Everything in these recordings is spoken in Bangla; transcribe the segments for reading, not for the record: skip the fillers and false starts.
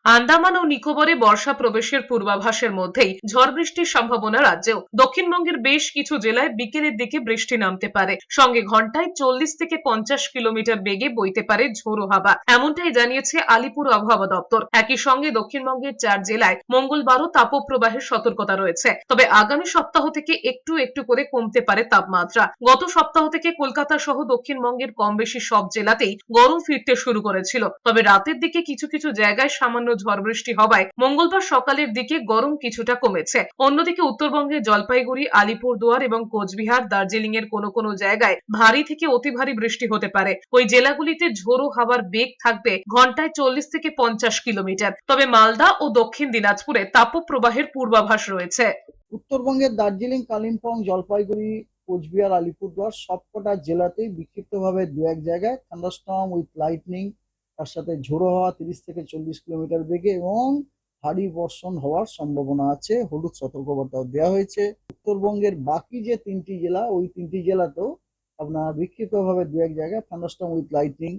আন্দামান ও নিকোবরে বর্ষা প্রবেশের পূর্বাভাসের মধ্যেই ঝড় বৃষ্টির সম্ভাবনা রাজ্যেও। দক্ষিণবঙ্গের বেশ কিছু জেলায় বিকেলের দিকে বৃষ্টি নামতে পারে, সঙ্গে ঘন্টায় 40 থেকে 50 কিলোমিটার বেগে বইতে পারে ঝোড়ো হাওয়া, এমনটাই জানিয়েছে আলিপুর আবহাওয়া দপ্তর। একই সঙ্গে দক্ষিণবঙ্গের 4 জেলায় মঙ্গলবারও তাপপ্রবাহের সতর্কতা রয়েছে। তবে আগামী সপ্তাহ থেকে একটু একটু করে কমতে পারে তাপমাত্রা। গত সপ্তাহ থেকে কলকাতা সহ দক্ষিণবঙ্গের কম বেশি সব জেলাতেই গরম ফিরতে শুরু করেছিল। তবে রাতের দিকে কিছু কিছু জায়গায় সামান্য ঝড় বৃষ্টি হওয়ায় মঙ্গলবার সকালের দিকে গরম কিছুটা কমেছে। অন্যদিকে উত্তরবঙ্গের জলপাইগুড়ি, আলিপুরদুয়ার এবং কোচবিহার, দার্জিলিং এর কোনো কোনো জায়গায় ভারী থেকে অতি ভারী বৃষ্টি হতে পারে। ওই জেলাগুলিতে ঝোড়ো হাওয়ার বেগ থাকবে ঘন্টায় 40 থেকে 50 কিলোমিটার। তবে মালদা ও দক্ষিণ দিনাজপুরে তাপপ্রবাহের পূর্বাভাস রয়েছে। উত্তরবঙ্গের দার্জিলিং, কালিম্পং, জলপাইগুড়ি, কোচবিহার, আলিপুরদুয়ার সবকটা জেলাতেই বিক্ষিপ্তভাবে দু এক জায়গায় থান্ডারস্টর্ম উইথ লাইটনিং, তার সাথে ঝোড়ো হাওয়া 30 থেকে 40 কিলোমিটার বেগে এবং ভারী বর্ষণ হওয়ার সম্ভাবনা আছে। হলুদ সতর্কবার্তাও দেওয়া হয়েছে। উত্তরবঙ্গের বাকি যে তিনটি জেলা, ওই তিনটি জেলাতেও আপনার বিক্ষিপ্তভাবে দু এক জায়গায় থান্ডারস্টর্ম উইথ লাইটনিং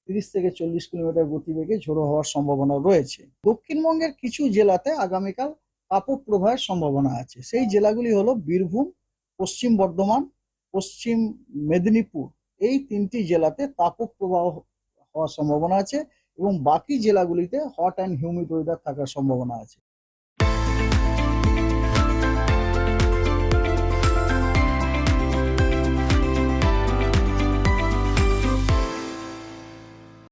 30 থেকে 40 কিলোমিটার গতিবেগে ঝোড়ো হওয়ার সম্ভাবনা রয়েছে। দক্ষিণবঙ্গের কিছু জেলাতে আগামীকাল তাপপ্রবাহের সম্ভাবনা আছে। সেই জেলাগুলি হলো বীরভূম, পশ্চিম বর্ধমান, পশ্চিম মেদিনীপুর। এই তিনটি জেলাতে তাপপ্রবাহ হওয়ার সম্ভাবনা আছে এবং বাকি জেলাগুলিতে হট অ্যান্ড হিউমিড ওয়েদার থাকার সম্ভাবনা আছে।